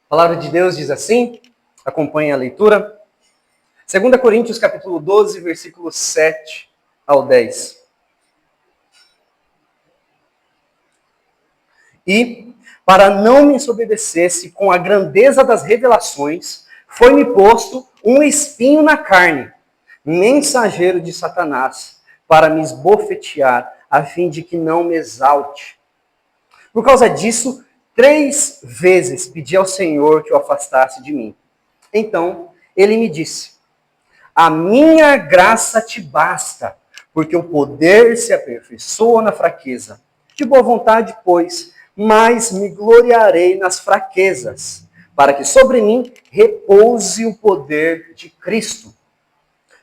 A palavra de Deus diz assim, acompanhe a leitura. 2 Coríntios capítulo 12, versículos 7 ao 10. E, para não me ensoberbecesse com a grandeza das revelações, foi-me posto um espinho na carne, mensageiro de Satanás, para me esbofetear, a fim de que não me exalte. Por causa disso, 3 vezes pedi ao Senhor que o afastasse de mim. Então, ele me disse: a minha graça te basta, porque o poder se aperfeiçoa na fraqueza. De boa vontade, pois, mas me gloriarei nas fraquezas, para que sobre mim repouse o poder de Cristo.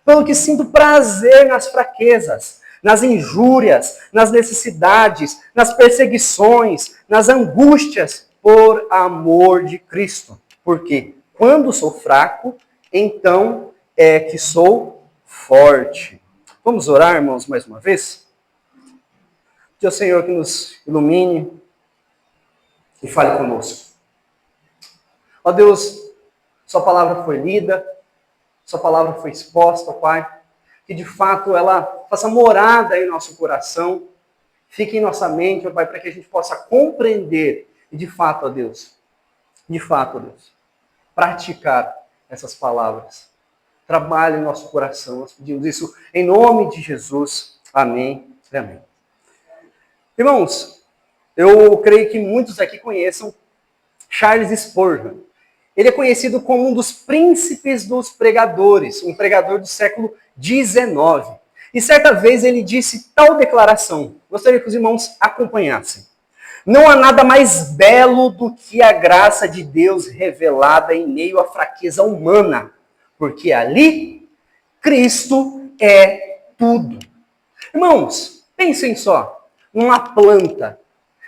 Pelo que sinto prazer nas fraquezas, nas injúrias, nas necessidades, nas perseguições, nas angústias, por amor de Cristo. Porque quando sou fraco, então é que sou forte. Vamos orar, irmãos, mais uma vez? Que o Senhor que nos ilumine e fale conosco. Ó Deus, sua palavra foi lida, sua palavra foi exposta, Pai, que de fato ela faça morada em nosso coração, fique em nossa mente, ó Pai, para que a gente possa compreender e de fato, ó Deus, praticar essas palavras. Trabalhe em nosso coração, nós pedimos isso em nome de Jesus. Amém e amém. Irmãos, eu creio que muitos aqui conheçam Charles Spurgeon. Ele é conhecido como um dos príncipes dos pregadores, um pregador do século XIX. E certa vez ele disse tal declaração. Gostaria que os irmãos acompanhassem. Não há nada mais belo do que a graça de Deus revelada em meio à fraqueza humana, porque ali Cristo é tudo. Irmãos, pensem só, numa planta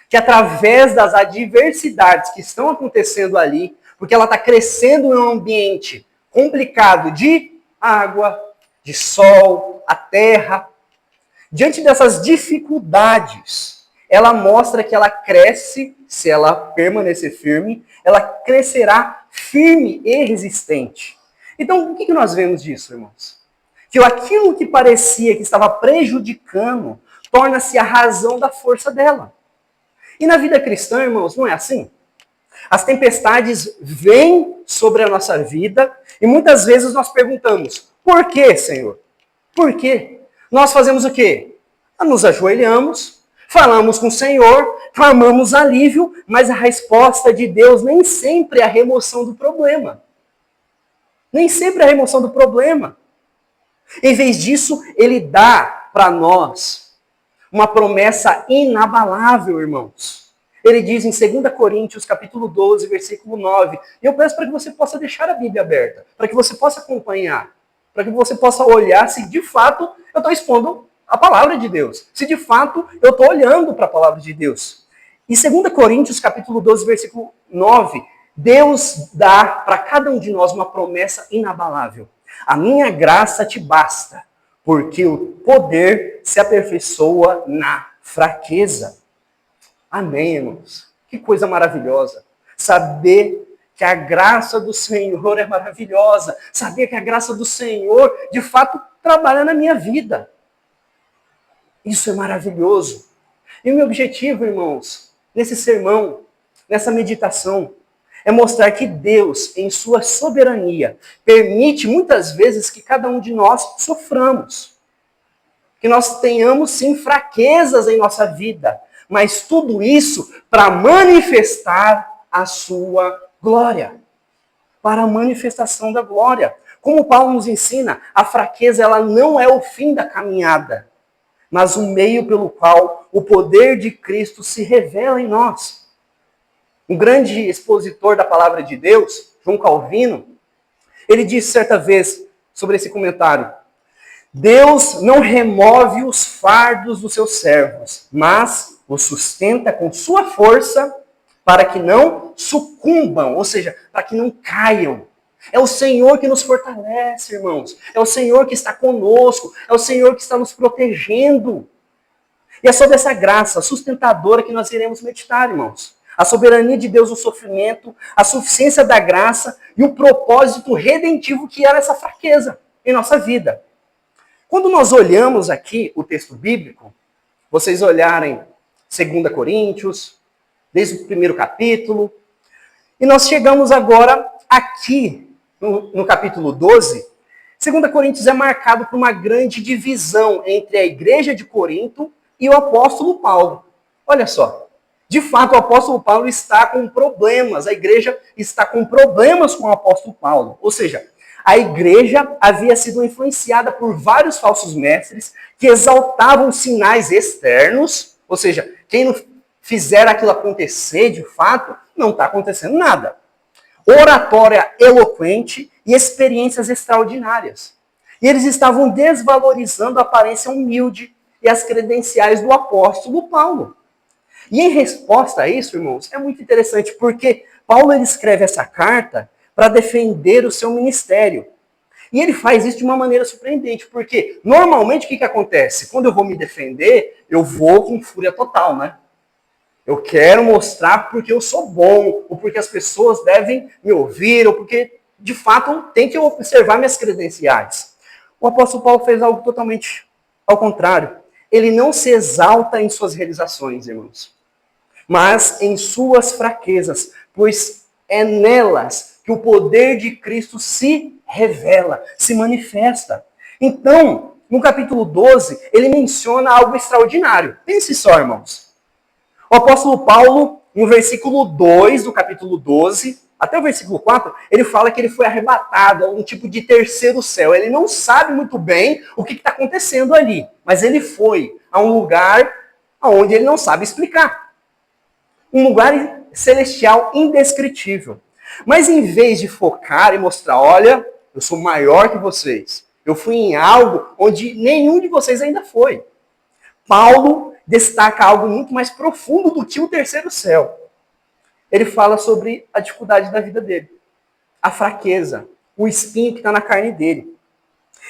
que através das adversidades que estão acontecendo ali, porque ela está crescendo em um ambiente complicado de água, de sol, a terra. Diante dessas dificuldades, ela mostra que ela cresce, se ela permanecer firme, ela crescerá firme e resistente. Então, o que nós vemos disso, irmãos? Que aquilo que parecia que estava prejudicando, torna-se a razão da força dela. E na vida cristã, irmãos, não é assim? As tempestades vêm sobre a nossa vida e muitas vezes nós perguntamos: por quê, Senhor? Por quê? Nós fazemos o quê? Nos ajoelhamos, falamos com o Senhor, clamamos alívio, mas a resposta de Deus nem sempre é a remoção do problema. Nem sempre é a remoção do problema. Em vez disso, Ele dá para nós uma promessa inabalável, irmãos. Ele diz em 2 Coríntios, capítulo 12, versículo 9. E eu peço para que você possa deixar a Bíblia aberta, para que você possa acompanhar, para que você possa olhar se de fato eu estou expondo a palavra de Deus, se de fato eu estou olhando para a palavra de Deus. Em 2 Coríntios, capítulo 12, versículo 9, Deus dá para cada um de nós uma promessa inabalável. A minha graça te basta, porque o poder se aperfeiçoa na fraqueza. Amém, irmãos. Que coisa maravilhosa. Saber que a graça do Senhor é maravilhosa. Saber que a graça do Senhor, de fato, trabalha na minha vida. Isso é maravilhoso. E o meu objetivo, irmãos, nesse sermão, nessa meditação, é mostrar que Deus, em sua soberania, permite muitas vezes que cada um de nós soframos. Que nós tenhamos, sim, fraquezas em nossa vida. Mas tudo isso para manifestar a sua glória. Para a manifestação da glória. Como Paulo nos ensina, a fraqueza ela não é o fim da caminhada, mas o meio pelo qual o poder de Cristo se revela em nós. Um grande expositor da palavra de Deus, João Calvino, ele disse certa vez sobre esse comentário: Deus não remove os fardos dos seus servos, mas os sustenta com sua força para que não sucumbam, ou seja, para que não caiam. É o Senhor que nos fortalece, irmãos. É o Senhor que está conosco. É o Senhor que está nos protegendo. E é sobre essa graça sustentadora que nós iremos meditar, irmãos. a soberania de Deus no sofrimento, a suficiência da graça e o propósito redentivo que era essa fraqueza em nossa vida. Quando nós olhamos aqui o texto bíblico, vocês olharem 2 Coríntios, desde o primeiro capítulo, e nós chegamos agora aqui, no capítulo 12, 2 Coríntios é marcado por uma grande divisão entre a igreja de Corinto e o apóstolo Paulo. Olha só, de fato o apóstolo Paulo está com problemas, a igreja está com problemas com o apóstolo Paulo. Ou seja, a igreja havia sido influenciada por vários falsos mestres que exaltavam sinais externos, ou seja, quem não fizer aquilo acontecer de fato, não está acontecendo nada. Oratória eloquente e experiências extraordinárias. E eles estavam desvalorizando a aparência humilde e as credenciais do apóstolo Paulo. E em resposta a isso, irmãos, é muito interessante, porque Paulo ele escreve essa carta para defender o seu ministério. E ele faz isso de uma maneira surpreendente, porque normalmente o que acontece? Quando eu vou me defender, eu vou com fúria total, né? Eu quero mostrar porque eu sou bom, ou porque as pessoas devem me ouvir, ou porque, de fato, tem que observar minhas credenciais. O apóstolo Paulo fez algo totalmente ao contrário. Ele não se exalta em suas realizações, irmãos, mas em suas fraquezas, pois é nelas que o poder de Cristo se revela, se manifesta. Então, no capítulo 12, ele menciona algo extraordinário. Pense só, irmãos. O apóstolo Paulo, no versículo 2 do capítulo 12, até o versículo 4, ele fala que ele foi arrebatado a um tipo de terceiro céu. Ele não sabe muito bem o que está acontecendo ali, mas ele foi a um lugar onde ele não sabe explicar. Um lugar celestial indescritível. Mas em vez de focar e mostrar, olha, eu sou maior que vocês, eu fui em algo onde nenhum de vocês ainda foi. Paulo destaca algo muito mais profundo do que o terceiro céu. Ele fala sobre a dificuldade da vida dele, a fraqueza, o espinho que está na carne dele.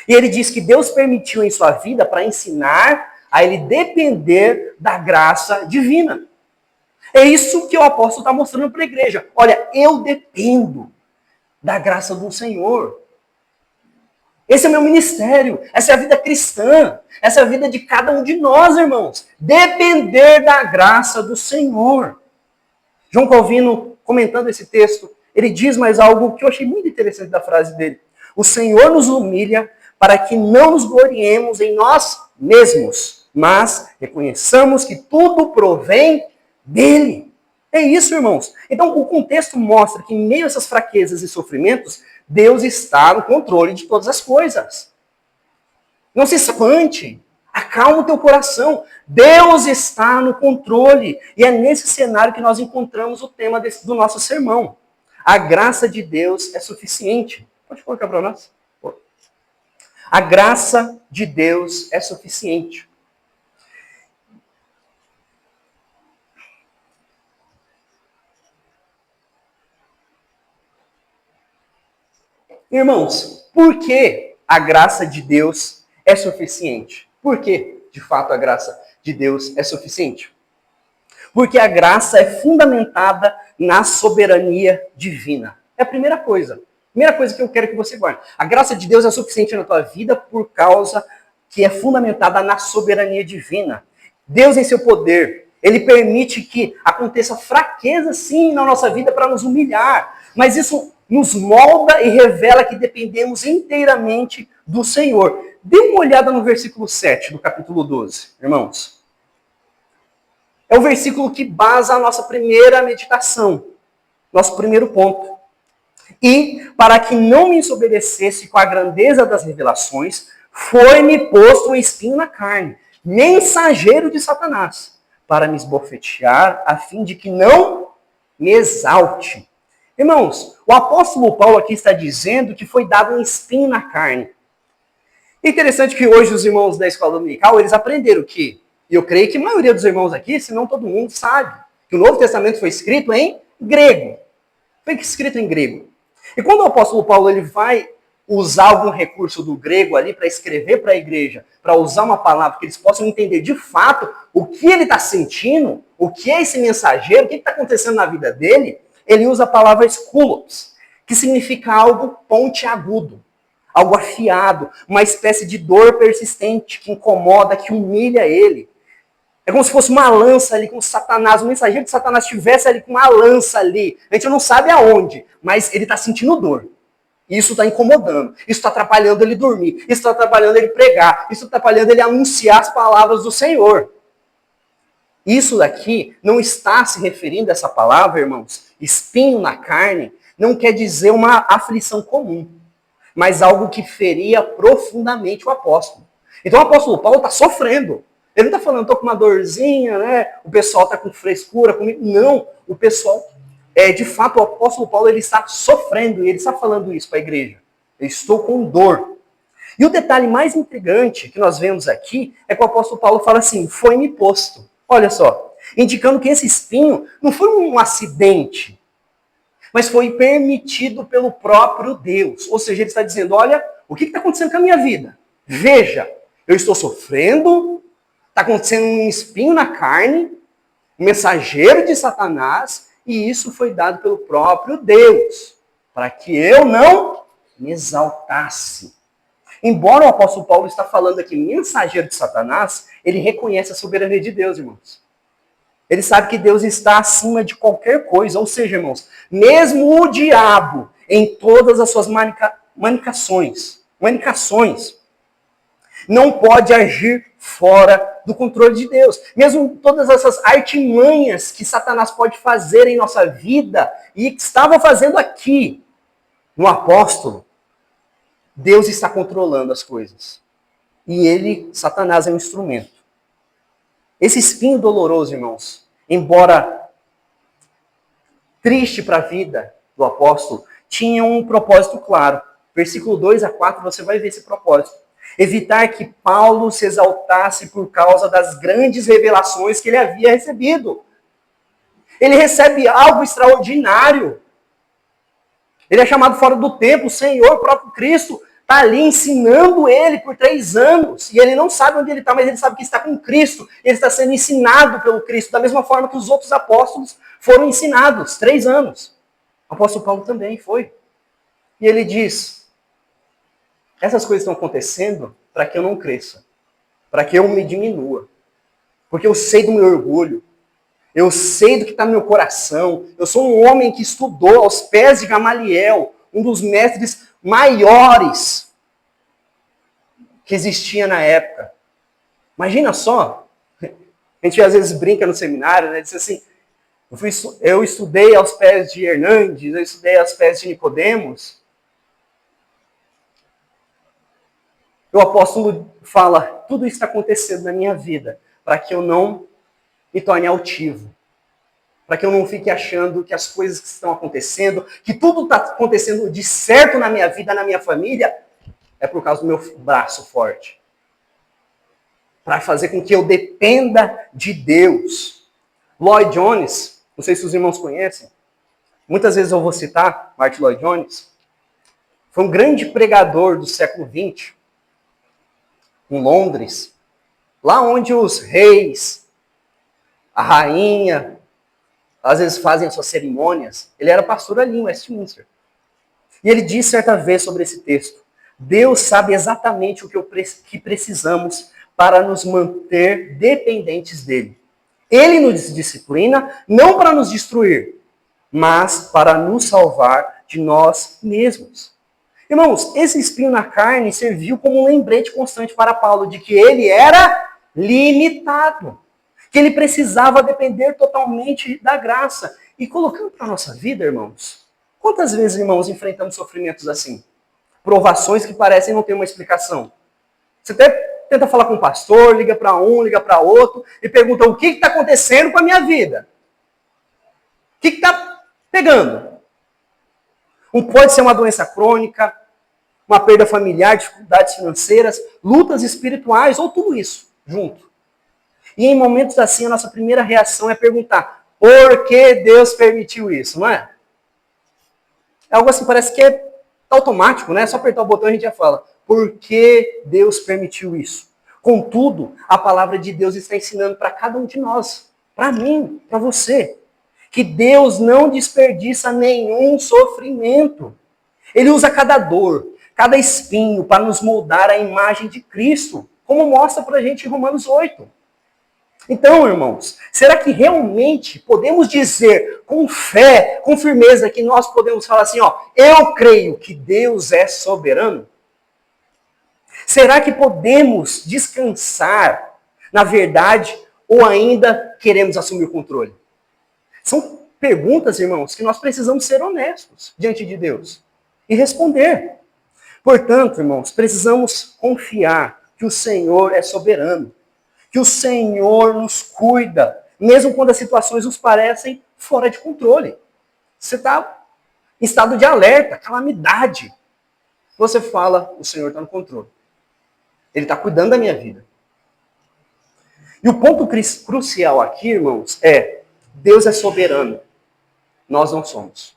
E ele diz que Deus permitiu em sua vida para ensinar a ele depender da graça divina. É isso que o apóstolo está mostrando para a igreja. Olha, eu dependo da graça do Senhor. Esse é o meu ministério, essa é a vida cristã, essa é a vida de cada um de nós, irmãos. Depender da graça do Senhor. João Calvino, comentando esse texto, ele diz mais algo que eu achei muito interessante da frase dele. O Senhor nos humilha para que não nos gloriemos em nós mesmos, mas reconheçamos que tudo provém dele. É isso, irmãos. Então, o contexto mostra que em meio a essas fraquezas e sofrimentos, Deus está no controle de todas as coisas. Não se espante. Acalma o teu coração. Deus está no controle. E é nesse cenário que nós encontramos o tema do nosso sermão. A graça de Deus é suficiente. Pode colocar para nós? A graça de Deus é suficiente. Irmãos, por que a graça de Deus é suficiente? Por que, de fato, a graça de Deus é suficiente? Porque a graça é fundamentada na soberania divina. É a primeira coisa. Primeira coisa que eu quero que você guarde. A graça de Deus é suficiente na tua vida por causa que é fundamentada na soberania divina. Deus, em seu poder, ele permite que aconteça fraqueza, sim, na nossa vida para nos humilhar. Mas isso nos molda e revela que dependemos inteiramente do Senhor. Dê uma olhada no versículo 7 do capítulo 12, irmãos. É o versículo que basa a nossa primeira meditação, nosso primeiro ponto. E, para que não me ensoberbecesse com a grandeza das revelações, foi-me posto um espinho na carne, mensageiro de Satanás, para me esbofetear, a fim de que não me exalte. Irmãos, o apóstolo Paulo aqui está dizendo que foi dado um espinho na carne. É interessante que hoje os irmãos da escola dominical, eles aprenderam que, e eu creio que a maioria dos irmãos aqui, se não todo mundo, sabe, que o Novo Testamento foi escrito em grego. Foi escrito em grego. E quando o apóstolo Paulo ele vai usar algum recurso do grego ali para escrever para a igreja, para usar uma palavra que eles possam entender de fato o que ele está sentindo, o que é esse mensageiro, o que está acontecendo na vida dele, ele usa a palavra skulos, que significa algo pontiagudo, algo afiado, uma espécie de dor persistente que incomoda, que humilha ele. É como se fosse uma lança ali com Satanás, o mensageiro de Satanás estivesse ali com uma lança ali. A gente não sabe aonde, mas ele está sentindo dor. Isso está incomodando, isso está atrapalhando ele dormir, isso está atrapalhando ele pregar, isso está atrapalhando ele anunciar as palavras do Senhor. Isso daqui não está se referindo a essa palavra, irmãos, espinho na carne, não quer dizer uma aflição comum, mas algo que feria profundamente o apóstolo. Então o apóstolo Paulo está sofrendo. Ele não está falando, estou com uma dorzinha, né? O pessoal está com frescura comigo. Não, o pessoal, de fato, o apóstolo Paulo ele está sofrendo e ele está falando isso para a igreja. Eu estou com dor. E o detalhe mais intrigante que nós vemos aqui é que o apóstolo Paulo fala assim, foi-me posto. Olha só, indicando que esse espinho não foi um acidente, mas foi permitido pelo próprio Deus. Ou seja, ele está dizendo, olha, o que está acontecendo com a minha vida? Veja, eu estou sofrendo, está acontecendo um espinho na carne, um mensageiro de Satanás, e isso foi dado pelo próprio Deus, para que eu não me exaltasse. Embora o apóstolo Paulo está falando aqui mensageiro de Satanás, ele reconhece a soberania de Deus, irmãos. Ele sabe que Deus está acima de qualquer coisa. Ou seja, irmãos, mesmo o diabo, em todas as suas manicações, não pode agir fora do controle de Deus. Mesmo todas essas artimanhas que Satanás pode fazer em nossa vida, e que estava fazendo aqui no apóstolo, Deus está controlando as coisas. E ele, Satanás, é um instrumento. Esse espinho doloroso, irmãos, embora triste para a vida do apóstolo, tinha um propósito claro. Versículo 2 a 4, você vai ver esse propósito. Evitar que Paulo se exaltasse por causa das grandes revelações que ele havia recebido. Ele recebe algo extraordinário. Ele é chamado fora do tempo, o Senhor, o próprio Cristo, está ali ensinando ele por 3 anos. E ele não sabe onde ele está, mas ele sabe que está com Cristo. Ele está sendo ensinado pelo Cristo, da mesma forma que os outros apóstolos foram ensinados, 3 anos. O apóstolo Paulo também foi. E ele diz, essas coisas estão acontecendo para que eu não cresça, para que eu me diminua. Porque eu sei do meu orgulho, eu sei do que está no meu coração. Eu sou um homem que estudou aos pés de Gamaliel, um dos mestres maiores que existia na época. Imagina só, a gente às vezes brinca no seminário, né? Diz assim, eu estudei aos pés de Hernandes, eu estudei aos pés de Nicodemos. O apóstolo fala, tudo isso está acontecendo na minha vida, para que eu não me torne altivo. Para que eu não fique achando que as coisas que estão acontecendo, que tudo está acontecendo de certo na minha vida, na minha família, é por causa do meu braço forte. Para fazer com que eu dependa de Deus. Lloyd Jones, não sei se os irmãos conhecem, muitas vezes eu vou citar Martin Lloyd Jones, foi um grande pregador do século XX, em Londres, lá onde os reis, a rainha, às vezes fazem as suas cerimônias. Ele era pastor ali em Westminster. E ele disse certa vez sobre esse texto, Deus sabe exatamente o que precisamos para nos manter dependentes dele. Ele nos disciplina não para nos destruir, mas para nos salvar de nós mesmos. Irmãos, esse espinho na carne serviu como um lembrete constante para Paulo de que ele era limitado, que ele precisava depender totalmente da graça. E colocando para a nossa vida, irmãos, quantas vezes, irmãos, enfrentamos sofrimentos assim? Provações que parecem não ter uma explicação. Você até tenta falar com o pastor, liga para um, liga para outro, e pergunta o que está acontecendo com a minha vida? O que está pegando? Pode ser uma doença crônica, uma perda familiar, dificuldades financeiras, lutas espirituais, ou tudo isso junto. E em momentos assim, a nossa primeira reação é perguntar, por que Deus permitiu isso, não é? É algo assim, parece que é Tá automático, né? É só apertar o botão e a gente já fala. Por que Deus permitiu isso? Contudo, a palavra de Deus está ensinando para cada um de nós, para mim, para você, que Deus não desperdiça nenhum sofrimento. Ele usa cada dor, cada espinho para nos moldar à imagem de Cristo, como mostra para a gente em Romanos 8. Então, irmãos, será que realmente podemos dizer com fé, com firmeza, que nós podemos falar assim, ó, eu creio que Deus é soberano? Será que podemos descansar na verdade ou ainda queremos assumir o controle? São perguntas, irmãos, que nós precisamos ser honestos diante de Deus e responder. Portanto, irmãos, precisamos confiar que o Senhor é soberano, que o Senhor nos cuida, mesmo quando as situações nos parecem fora de controle. Você está em estado de alerta, calamidade. Você fala, o Senhor está no controle. Ele está cuidando da minha vida. E o ponto crucial aqui, irmãos, é Deus é soberano. Nós não somos.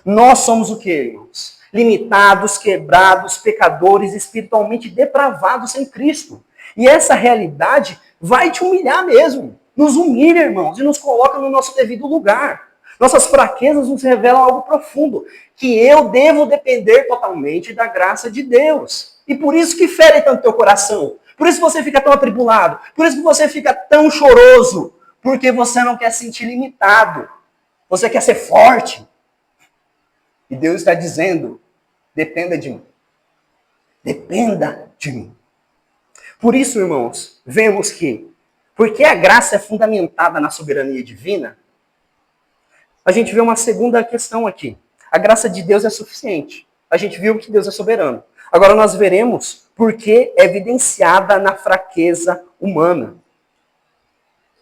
Nós somos o quê, irmãos? Limitados, quebrados, pecadores, espiritualmente depravados sem Cristo. E essa realidade vai te humilhar mesmo. Nos humilha, irmãos, e nos coloca no nosso devido lugar. Nossas fraquezas nos revelam algo profundo, que eu devo depender totalmente da graça de Deus. E por isso que fere tanto teu coração. Por isso que você fica tão atribulado. Por isso que você fica tão choroso. Porque você não quer se sentir limitado. Você quer ser forte. E Deus está dizendo, dependa de mim. Dependa de mim. Por isso, irmãos, vemos que, porque a graça é fundamentada na soberania divina, a gente vê uma segunda questão aqui. A graça de Deus é suficiente. A gente viu que Deus é soberano. Agora nós veremos por que é evidenciada na fraqueza humana.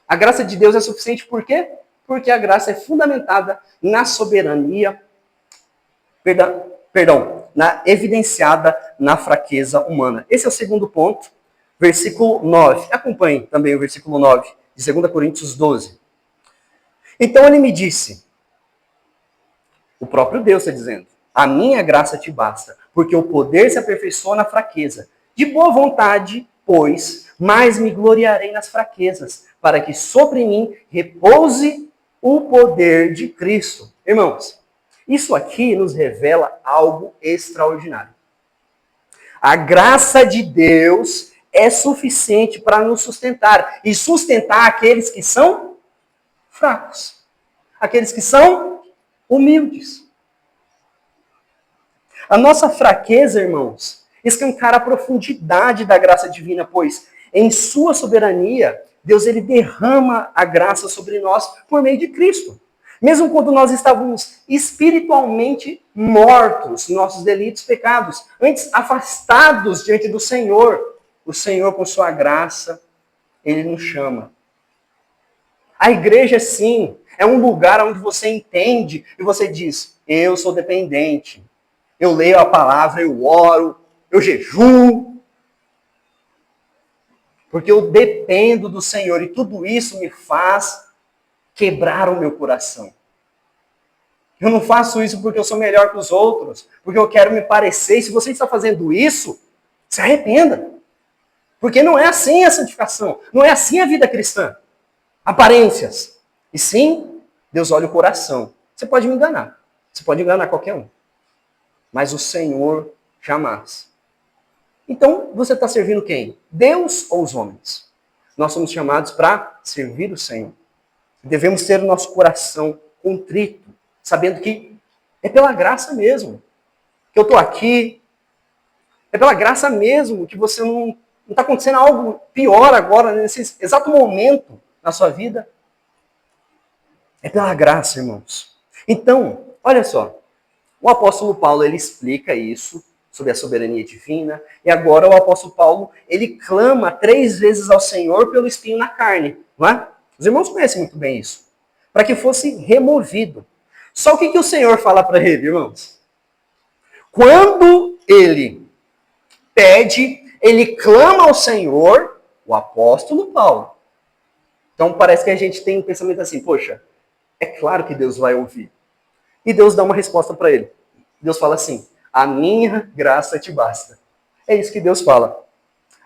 A graça de Deus é suficiente por quê? Porque a graça é fundamentada na soberania, evidenciada na fraqueza humana. Esse é o segundo ponto, versículo 9. Acompanhe também o versículo 9 de 2 Coríntios 12. Então ele me disse, o próprio Deus está dizendo, a minha graça te basta, porque o poder se aperfeiçoa na fraqueza. De boa vontade, pois, mais me gloriarei nas fraquezas, para que sobre mim repouse o poder de Cristo. Irmãos, isso aqui nos revela algo extraordinário. A graça de Deus é suficiente para nos sustentar e sustentar aqueles que são fracos, aqueles que são humildes. A nossa fraqueza, irmãos, escancara a profundidade da graça divina, pois em sua soberania, Deus ele derrama a graça sobre nós por meio de Cristo. Mesmo quando nós estávamos espiritualmente mortos, nossos delitos, pecados, antes afastados diante do Senhor, o Senhor, com sua graça, ele nos chama. A igreja, sim, é um lugar onde você entende e você diz, eu sou dependente. Eu leio a palavra, eu oro, eu jejuo. Porque eu dependo do Senhor e tudo isso me faz quebrar o meu coração. Eu não faço isso porque eu sou melhor que os outros, porque eu quero me parecer. E se você está fazendo isso, se arrependa. Porque não é assim a santificação, não é assim a vida cristã. Aparências. E sim, Deus olha o coração. Você pode me enganar, você pode enganar qualquer um. Mas o Senhor jamais. Então, você está servindo quem? Deus ou os homens? Nós somos chamados para servir o Senhor. Devemos ter o nosso coração contrito, sabendo que é pela graça mesmo que eu estou aqui. É pela graça mesmo que você não está acontecendo algo pior agora, nesse exato momento na sua vida. É pela graça, irmãos. Então, olha só. O apóstolo Paulo, ele explica isso sobre a soberania divina. E agora o apóstolo Paulo, ele clama 3 vezes ao Senhor pelo espinho na carne. Não é? Os irmãos conhecem muito bem isso. Para que fosse removido. Só o que o Senhor fala para ele, irmãos? Quando ele pede, ele clama ao Senhor, o apóstolo Paulo. Então parece que a gente tem um pensamento assim, poxa, é claro que Deus vai ouvir. E Deus dá uma resposta para ele. Deus fala assim, A minha graça te basta. É isso que Deus fala.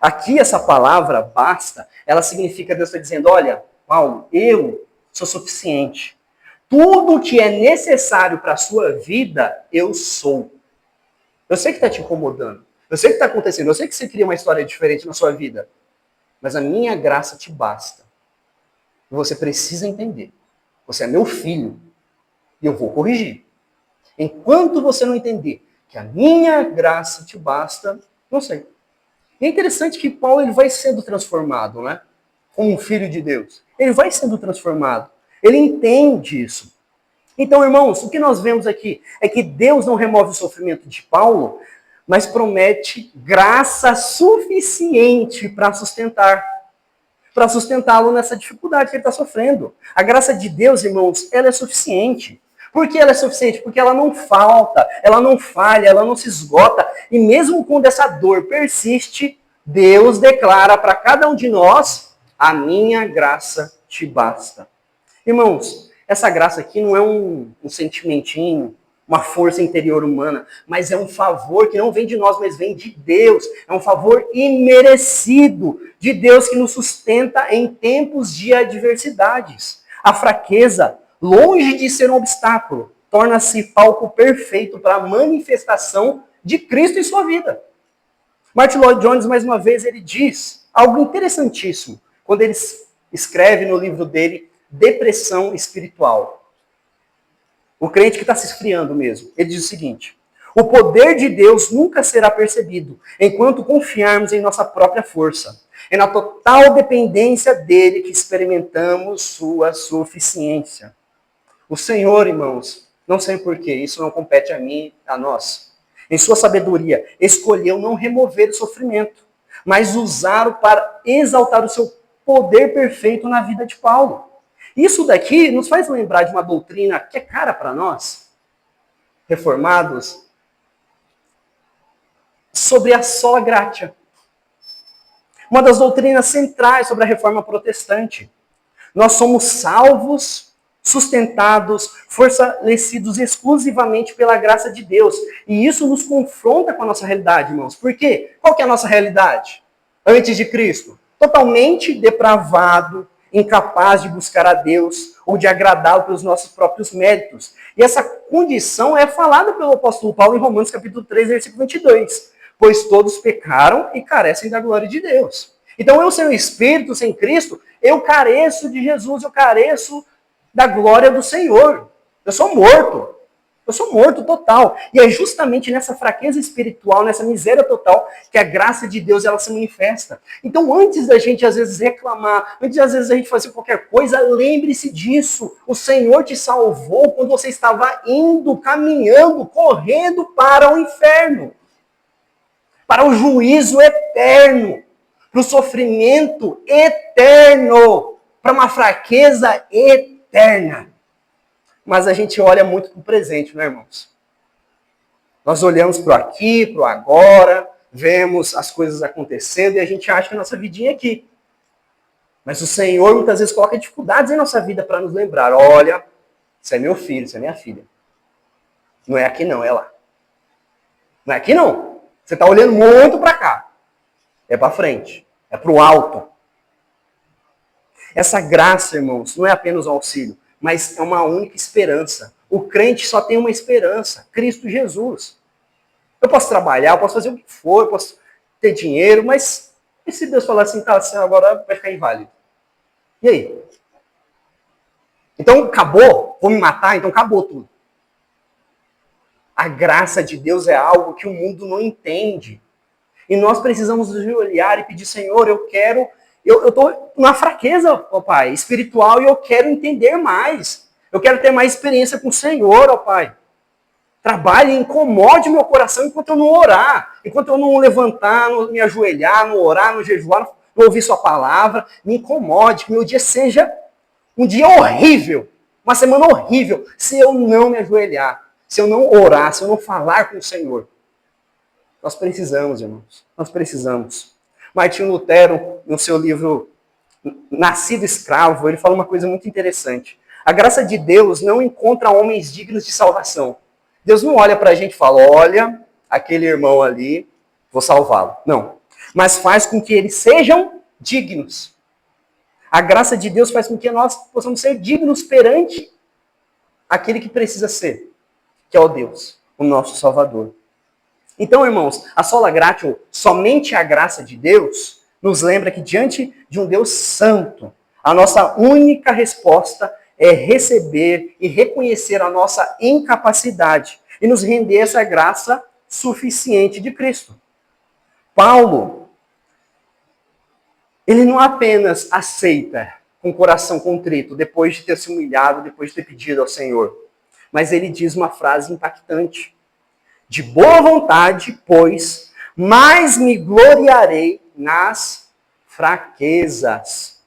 Aqui essa palavra basta, ela significa Deus está dizendo, olha, Paulo, eu sou suficiente. Tudo que é necessário para a sua vida, eu sou. Eu sei que está te incomodando. Eu sei que está acontecendo. Eu sei que você cria uma história diferente na sua vida. Mas a minha graça te basta. E você precisa entender. Você é meu filho. E eu vou corrigir. Enquanto você não entender que a minha graça te basta, não sei. E é interessante que Paulo ele vai sendo transformado, né? Como um filho de Deus. Ele vai sendo transformado. Ele entende isso. Então, irmãos, o que nós vemos aqui é que Deus não remove o sofrimento de Paulo, mas promete graça suficiente para sustentá-lo nessa dificuldade que ele está sofrendo. A graça de Deus, irmãos, ela é suficiente. Por que ela é suficiente? Porque ela não falta, ela não falha, ela não se esgota. E mesmo quando essa dor persiste, Deus declara para cada um de nós, a minha graça te basta. Irmãos, essa graça aqui não é um sentimentinho, uma força interior humana, mas é um favor que não vem de nós, mas vem de Deus. É um favor imerecido de Deus que nos sustenta em tempos de adversidades. A fraqueza, longe de ser um obstáculo, torna-se palco perfeito para a manifestação de Cristo em sua vida. Martin Lloyd Jones, mais uma vez, ele diz algo interessantíssimo, quando ele escreve no livro dele, Depressão Espiritual. O crente que está se esfriando mesmo. Ele diz o seguinte, o poder de Deus nunca será percebido, enquanto confiarmos em nossa própria força. É na total dependência dele que experimentamos sua suficiência. O Senhor, irmãos, não sei porquê, isso não compete a mim, a nós. Em sua sabedoria, escolheu não remover o sofrimento, mas usá-lo para exaltar o seu poder perfeito na vida de Paulo. Isso daqui nos faz lembrar de uma doutrina que é cara para nós, reformados, sobre a sola gratia. Uma das doutrinas centrais sobre a reforma protestante. Nós somos salvos, sustentados, fortalecidos exclusivamente pela graça de Deus. E isso nos confronta com a nossa realidade, irmãos. Por quê? Qual que é a nossa realidade? Antes de Cristo? Totalmente depravado, incapaz de buscar a Deus ou de agradá-lo pelos nossos próprios méritos. E essa condição é falada pelo apóstolo Paulo em Romanos capítulo 3, versículo 22. Pois todos pecaram e carecem da glória de Deus. Então eu, sem o Espírito, sem Cristo, eu careço de Jesus, eu careço da glória do Senhor. Eu sou morto. Eu sou morto total. E é justamente nessa fraqueza espiritual, nessa miséria total, que a graça de Deus ela se manifesta. Então, antes da gente, às vezes, reclamar, antes, às vezes, a gente fazer qualquer coisa, lembre-se disso. O Senhor te salvou quando você estava indo, caminhando, correndo para o inferno. Para o juízo eterno. Para o sofrimento eterno. Para uma fraqueza eterna. Mas a gente olha muito para o presente, não é, irmãos? Nós olhamos para o aqui, para o agora, vemos as coisas acontecendo e a gente acha que a nossa vidinha é aqui. Mas o Senhor muitas vezes coloca dificuldades em nossa vida para nos lembrar. Olha, você é meu filho, você é minha filha. Não é aqui não, é lá. Não é aqui não. Você está olhando muito para cá. É para frente. É para o alto. Essa graça, irmãos, não é apenas um auxílio, mas é uma única esperança. O crente só tem uma esperança, Cristo Jesus. Eu posso trabalhar, eu posso fazer o que for, eu posso ter dinheiro, mas e se Deus falar assim, tá, assim, agora vai ficar inválido? E aí? Então acabou? Vou me matar? Então acabou tudo. A graça de Deus é algo que o mundo não entende. E nós precisamos nos olhar e pedir, Senhor, eu estou numa fraqueza, ó Pai, espiritual, e eu quero entender mais. Eu quero ter mais experiência com o Senhor, ó Pai. Trabalhe, incomode meu coração enquanto eu não orar. Enquanto eu não levantar, não me ajoelhar, não orar, não jejuar, não ouvir sua palavra. Me incomode, que meu dia seja um dia horrível. Uma semana horrível. Se eu não me ajoelhar, se eu não orar, se eu não falar com o Senhor. Nós precisamos, irmãos. Nós precisamos. Martinho Lutero, no seu livro Nascido Escravo, ele fala uma coisa muito interessante. A graça de Deus não encontra homens dignos de salvação. Deus não olha para a gente e fala, olha, aquele irmão ali, vou salvá-lo. Não. Mas faz com que eles sejam dignos. A graça de Deus faz com que nós possamos ser dignos perante aquele que precisa ser, que é o Deus, o nosso Salvador. Então, irmãos, a sola gratia, somente a graça de Deus, nos lembra que diante de um Deus santo, a nossa única resposta é receber e reconhecer a nossa incapacidade e nos render essa graça suficiente de Cristo. Paulo, ele não apenas aceita com o coração contrito, depois de ter se humilhado, depois de ter pedido ao Senhor, mas ele diz uma frase impactante. De boa vontade, pois, mais me gloriarei nas fraquezas.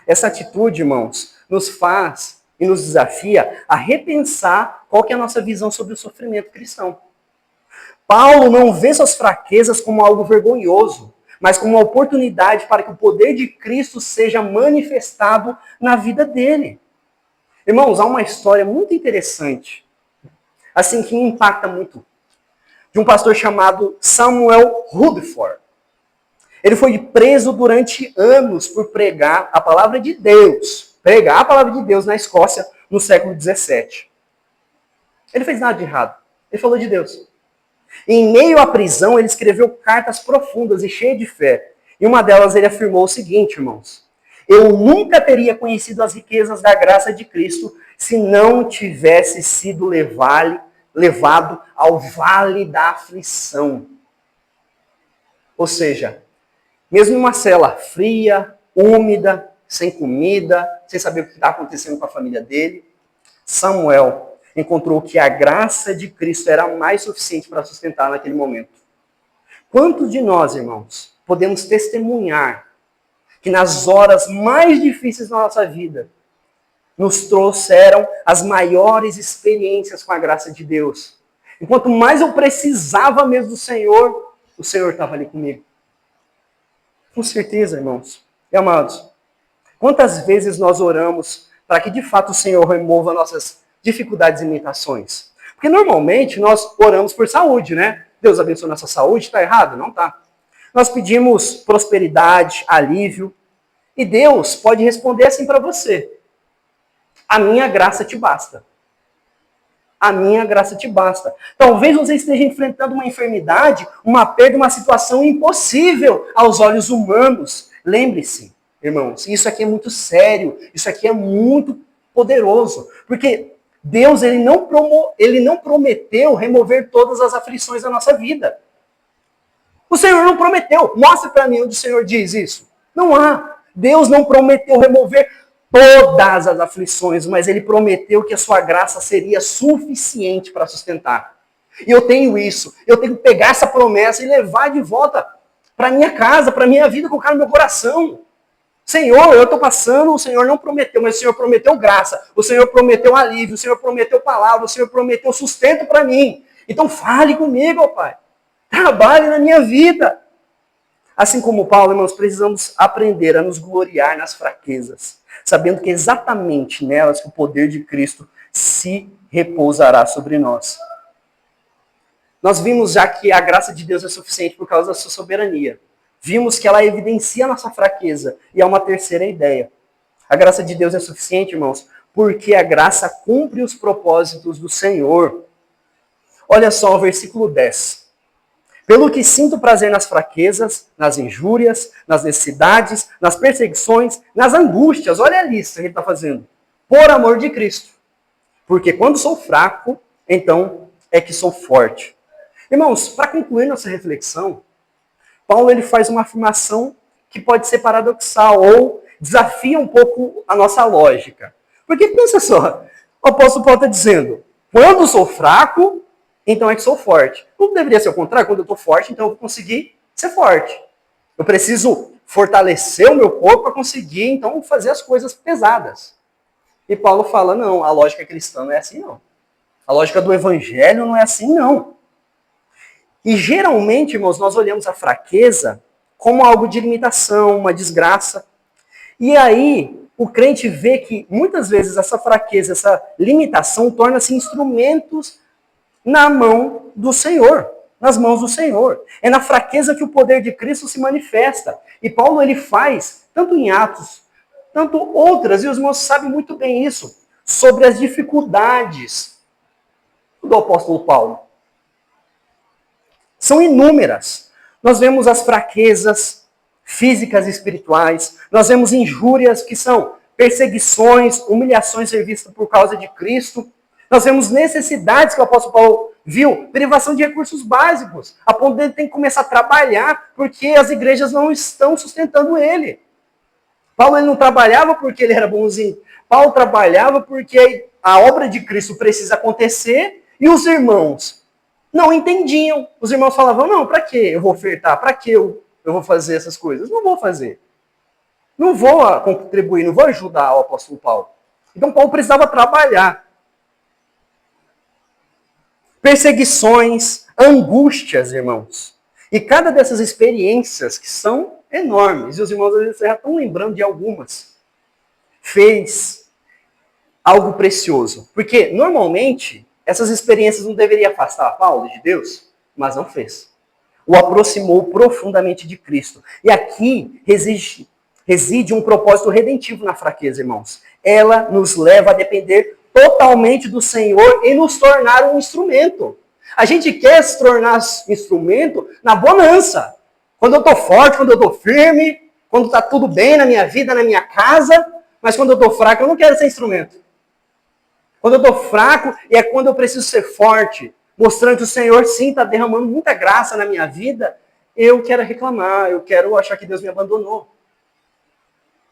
Essa atitude, irmãos, nos faz e nos desafia a repensar qual que é a nossa visão sobre o sofrimento cristão. Paulo não vê suas fraquezas como algo vergonhoso, mas como uma oportunidade para que o poder de Cristo seja manifestado na vida dele. Irmãos, há uma história muito interessante, assim, que me impacta muito, de um pastor chamado Samuel Rutherford. Ele foi preso durante anos por pregar a palavra de Deus. Pregar a palavra de Deus na Escócia no século XVII. Ele fez nada de errado. Ele falou de Deus. Em meio à prisão, ele escreveu cartas profundas e cheias de fé. E uma delas ele afirmou o seguinte, irmãos. Eu nunca teria conhecido as riquezas da graça de Cristo se não tivesse sido levado ao vale da aflição. Ou seja, mesmo numa cela fria, úmida, sem comida, sem saber o que está acontecendo com a família dele, Samuel encontrou que a graça de Cristo era mais suficiente para sustentar naquele momento. Quantos de nós, irmãos, podemos testemunhar que nas horas mais difíceis da nossa vida, nos trouxeram as maiores experiências com a graça de Deus? E quanto mais eu precisava mesmo do Senhor, o Senhor estava ali comigo. Com certeza, irmãos e amados. Quantas vezes nós oramos para que de fato o Senhor remova nossas dificuldades e limitações? Porque normalmente nós oramos por saúde, né? Deus abençoe nossa saúde, está errado? Não está. Nós pedimos prosperidade, alívio, e Deus pode responder assim para você. A minha graça te basta. A minha graça te basta. Talvez você esteja enfrentando uma enfermidade, uma perda, uma situação impossível aos olhos humanos. Lembre-se, irmãos, isso aqui é muito sério, isso aqui é muito poderoso, porque Deus ele não prometeu remover todas as aflições da nossa vida. O Senhor não prometeu. Mostre para mim onde o Senhor diz isso. Não há. Deus não prometeu remover todas as aflições, mas ele prometeu que a sua graça seria suficiente para sustentar. E eu tenho isso. Eu tenho que pegar essa promessa e levar de volta para minha casa, para minha vida, colocar no meu coração. Senhor, eu estou passando, o Senhor não prometeu, mas o Senhor prometeu graça, o Senhor prometeu alívio, o Senhor prometeu palavra, o Senhor prometeu sustento para mim. Então fale comigo, ó Pai. Trabalhe na minha vida. Assim como Paulo, irmãos, precisamos aprender a nos gloriar nas fraquezas, sabendo que é exatamente nelas que o poder de Cristo se repousará sobre nós. Nós vimos já que a graça de Deus é suficiente por causa da sua soberania. Vimos que ela evidencia a nossa fraqueza. E há uma terceira ideia. A graça de Deus é suficiente, irmãos, porque a graça cumpre os propósitos do Senhor. Olha só o versículo 10. Pelo que sinto prazer nas fraquezas, nas injúrias, nas necessidades, nas perseguições, nas angústias. Olha a lista que ele está fazendo. Por amor de Cristo. Porque quando sou fraco, então é que sou forte. Irmãos, para concluir nossa reflexão, Paulo ele faz uma afirmação que pode ser paradoxal ou desafia um pouco a nossa lógica. Porque pensa só, o apóstolo Paulo está dizendo, quando sou fraco, então é que sou forte. Não deveria ser o contrário, quando eu estou forte, então eu vou conseguir ser forte. Eu preciso fortalecer o meu corpo para conseguir, então, fazer as coisas pesadas. E Paulo fala, não, a lógica cristã não é assim, não. A lógica do evangelho não é assim, não. E geralmente, irmãos, nós olhamos a fraqueza como algo de limitação, uma desgraça. E aí, o crente vê que muitas vezes essa fraqueza, essa limitação torna-se instrumentos na mão do Senhor. nas mãos do Senhor. É na fraqueza que o poder de Cristo se manifesta. E Paulo ele faz, tanto em Atos, tanto outras, e os irmãos sabem muito bem isso, sobre as dificuldades do apóstolo Paulo. São inúmeras. Nós vemos as fraquezas físicas e espirituais, nós vemos injúrias que são perseguições, humilhações ser vistas por causa de Cristo. Nós vemos necessidades que o apóstolo Paulo viu, privação de recursos básicos, a ponto de ele ter que começar a trabalhar porque as igrejas não estão sustentando ele. Paulo ele não trabalhava porque ele era bonzinho. Paulo trabalhava porque a obra de Cristo precisa acontecer e os irmãos não entendiam. Os irmãos falavam, não, para que eu vou ofertar? Para que eu vou fazer essas coisas? Não vou fazer. Não vou contribuir, não vou ajudar o apóstolo Paulo. Então Paulo precisava trabalhar. Perseguições, angústias, irmãos. E cada dessas experiências que são enormes, e os irmãos às vezes já estão lembrando de algumas, fez algo precioso. Porque, normalmente, essas experiências não deveriam afastar Paulo de Deus, mas não fez. O aproximou profundamente de Cristo. E aqui reside um propósito redentivo na fraqueza, irmãos. Ela nos leva a depender totalmente do Senhor e nos tornar um instrumento. A gente quer se tornar instrumento na bonança. Quando eu estou forte, quando eu estou firme, quando está tudo bem na minha vida, na minha casa, mas quando eu estou fraco, eu não quero ser instrumento. Quando eu estou fraco, é quando eu preciso ser forte, mostrando que o Senhor, sim, está derramando muita graça na minha vida, eu quero reclamar, eu quero achar que Deus me abandonou.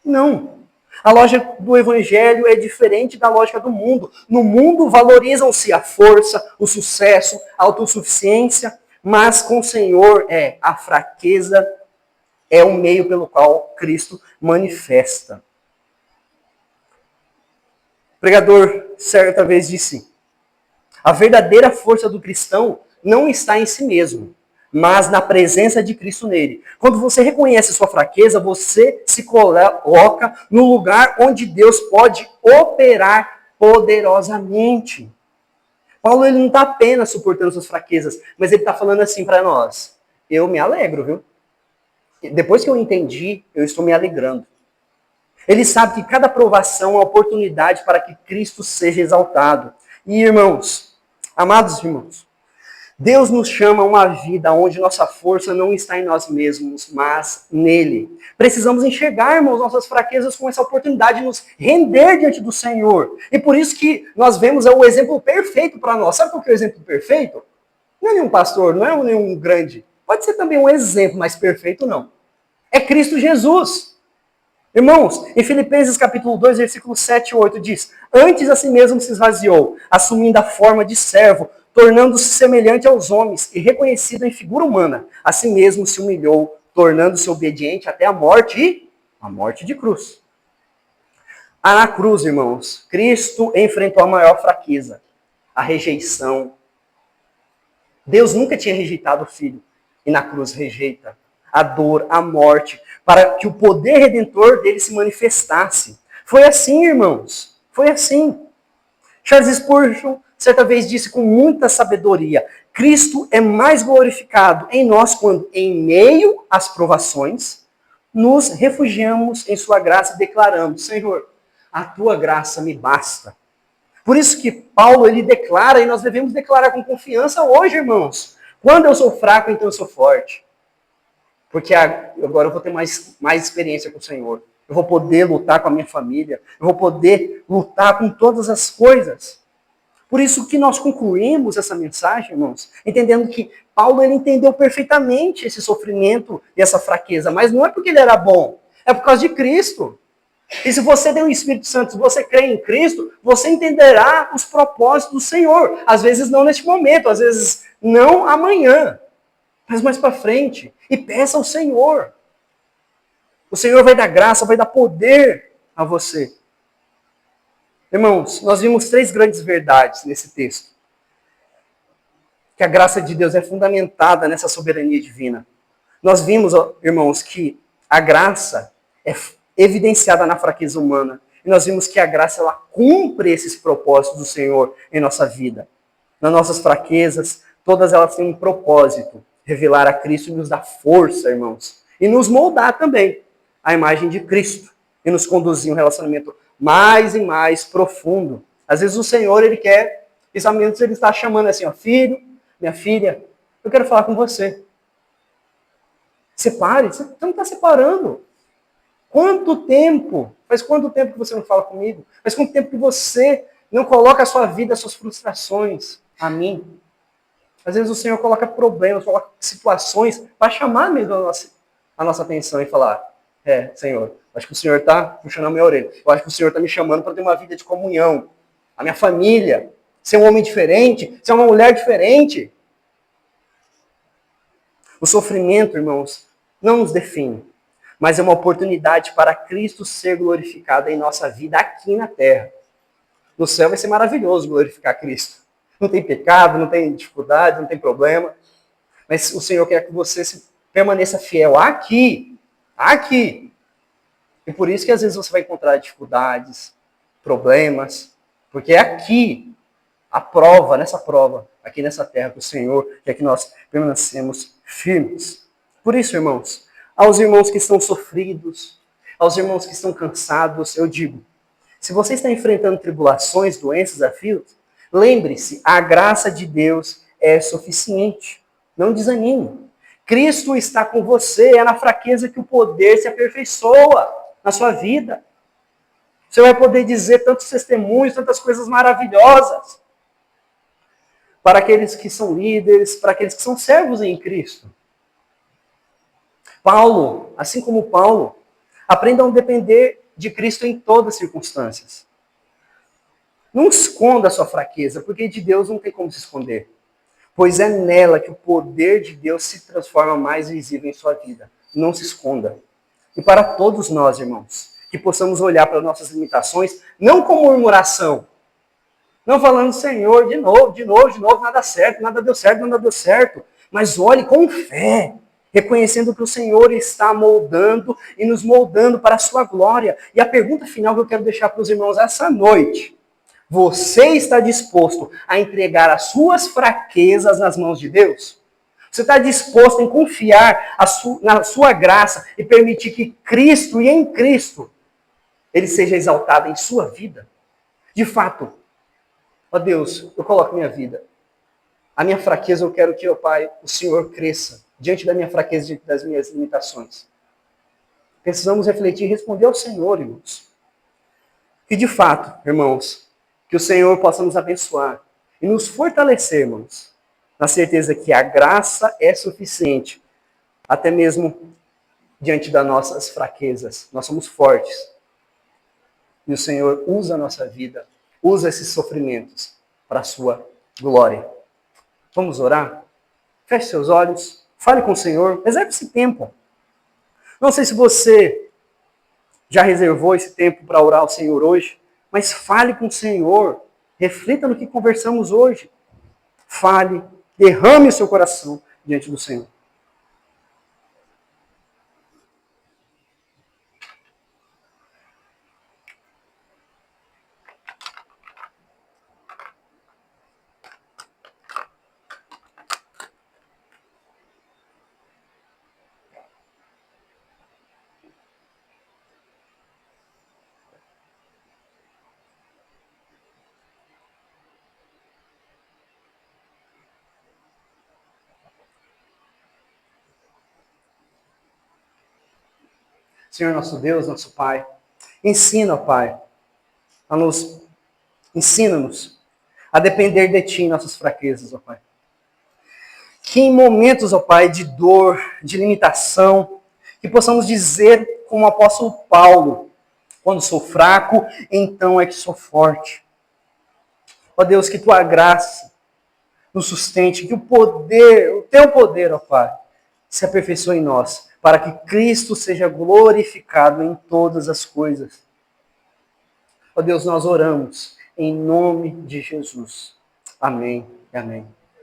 Não. A lógica do Evangelho é diferente da lógica do mundo. No mundo valorizam-se a força, o sucesso, a autossuficiência, mas com o Senhor a fraqueza é o meio pelo qual Cristo manifesta. O pregador certa vez disse, a verdadeira força do cristão não está em si mesmo, mas na presença de Cristo nele. Quando você reconhece sua fraqueza, você se coloca no lugar onde Deus pode operar poderosamente. Paulo ele não está apenas suportando suas fraquezas, mas ele está falando assim para nós. Eu me alegro, viu? Depois que eu entendi, eu estou me alegrando. Ele sabe que cada provação é uma oportunidade para que Cristo seja exaltado. E irmãos, amados irmãos, Deus nos chama a uma vida onde nossa força não está em nós mesmos, mas nele. Precisamos enxergar, irmãos, nossas fraquezas com essa oportunidade de nos render diante do Senhor. E por isso que nós vemos o exemplo perfeito para nós. Sabe qual que é o exemplo perfeito? Não é nenhum pastor, não é nenhum grande. Pode ser também um exemplo, mas perfeito não. É Cristo Jesus. Irmãos, em Filipenses capítulo 2, versículos 7 e 8 diz, antes a si mesmo se esvaziou, assumindo a forma de servo, tornando-se semelhante aos homens e reconhecido em figura humana. A si mesmo se humilhou, tornando-se obediente até a morte de cruz. Na cruz, irmãos, Cristo enfrentou a maior fraqueza, a rejeição. Deus nunca tinha rejeitado o Filho, e na cruz rejeita a dor, a morte, para que o poder redentor dele se manifestasse. Foi assim, irmãos, foi assim. Charles Spurgeon certa vez disse com muita sabedoria, Cristo é mais glorificado em nós quando, em meio às provações, nos refugiamos em sua graça e declaramos, Senhor, a tua graça me basta. Por isso que Paulo ele declara, e nós devemos declarar com confiança hoje, irmãos. Quando eu sou fraco, então eu sou forte. Porque agora eu vou ter mais experiência com o Senhor. Eu vou poder lutar com a minha família. Eu vou poder lutar com todas as coisas. Por isso que nós concluímos essa mensagem, irmãos, entendendo que Paulo ele entendeu perfeitamente esse sofrimento e essa fraqueza. Mas não é porque ele era bom. É por causa de Cristo. E se você tem o Espírito Santo, se você crê em Cristo, você entenderá os propósitos do Senhor. Às vezes não neste momento, às vezes não amanhã. Mas mais para frente. E peça ao Senhor. O Senhor vai dar graça, vai dar poder a você. Irmãos, nós vimos 3 grandes verdades nesse texto. Que a graça de Deus é fundamentada nessa soberania divina. Nós vimos, irmãos, que a graça é evidenciada na fraqueza humana. E nós vimos que a graça ela cumpre esses propósitos do Senhor em nossa vida. Nas nossas fraquezas, Todas elas têm um propósito, revelar a Cristo e nos dar força, irmãos. E nos moldar também à imagem de Cristo. E nos conduzir a um relacionamento mais e mais profundo. Às vezes o Senhor, Ele quer, pensamentos, Ele está chamando assim, ó, filho, minha filha, eu quero falar com você. Separe, você não está separando. Quanto tempo? Faz quanto tempo que você não fala comigo? Faz quanto tempo que você não coloca a sua vida, as suas frustrações a mim? Às vezes o Senhor coloca problemas, coloca situações para chamar mesmo a nossa atenção e falar, Senhor, acho que o Senhor está puxando a minha orelha. Eu acho que o Senhor está me chamando para ter uma vida de comunhão. A minha família, ser um homem diferente, ser uma mulher diferente. O sofrimento, irmãos, não nos define, mas é uma oportunidade para Cristo ser glorificado em nossa vida aqui na terra. No céu vai ser maravilhoso glorificar Cristo. Não tem pecado, não tem dificuldade, não tem problema. Mas o Senhor quer que você permaneça fiel aqui. Aqui. E por isso que às vezes você vai encontrar dificuldades, problemas. Porque é aqui, a prova, nessa prova, aqui nessa terra que o Senhor quer que nós permanecemos firmes. Por isso, irmãos, aos irmãos que estão sofridos, aos irmãos que estão cansados, eu digo, se você está enfrentando tribulações, doenças, desafios, lembre-se, a graça de Deus é suficiente. Não desanime. Cristo está com você, é na fraqueza que o poder se aperfeiçoa na sua vida. Você vai poder dizer tantos testemunhos, tantas coisas maravilhosas para aqueles que são líderes, para aqueles que são servos em Cristo. Paulo, assim como Paulo, aprendam a depender de Cristo em todas as circunstâncias. Não esconda a sua fraqueza, porque de Deus não tem como se esconder. Pois é nela que o poder de Deus se transforma mais visível em sua vida. Não se esconda. E para todos nós, irmãos, que possamos olhar para nossas limitações, não como murmuração, não falando, Senhor, de novo, nada certo, nada deu certo. Mas olhe com fé, reconhecendo que o Senhor está moldando e nos moldando para a sua glória. E a pergunta final que eu quero deixar para os irmãos essa noite: você está disposto a entregar as suas fraquezas nas mãos de Deus? Você está disposto em confiar na sua graça e permitir que Cristo e em Cristo Ele seja exaltado em sua vida? De fato, ó Deus, eu coloco minha vida. A minha fraqueza eu quero que, ó Pai, o Senhor cresça diante da minha fraqueza, diante das minhas limitações. Precisamos refletir e responder ao Senhor, irmãos. E de fato, irmãos, que o Senhor possa nos abençoar e nos fortalecer, irmãos, na certeza que a graça é suficiente, até mesmo diante das nossas fraquezas. Nós somos fortes. E o Senhor usa a nossa vida, usa esses sofrimentos para a sua glória. Vamos orar? Feche seus olhos, fale com o Senhor, reserve esse tempo. Não sei se você já reservou esse tempo para orar ao Senhor hoje, mas fale com o Senhor, reflita no que conversamos hoje. Fale, derrame o seu coração diante do Senhor. Senhor nosso Deus, nosso Pai, ensina, Pai, ensina-nos a depender de Ti em nossas fraquezas, ó Pai. Que em momentos, ó Pai, de dor, de limitação, que possamos dizer como o apóstolo Paulo, quando sou fraco, então é que sou forte. Ó Deus, que Tua graça nos sustente, que o Teu poder, ó Pai, se aperfeiçoe em nós, para que Cristo seja glorificado em todas as coisas. Ó Deus, nós oramos em nome de Jesus. Amém e amém.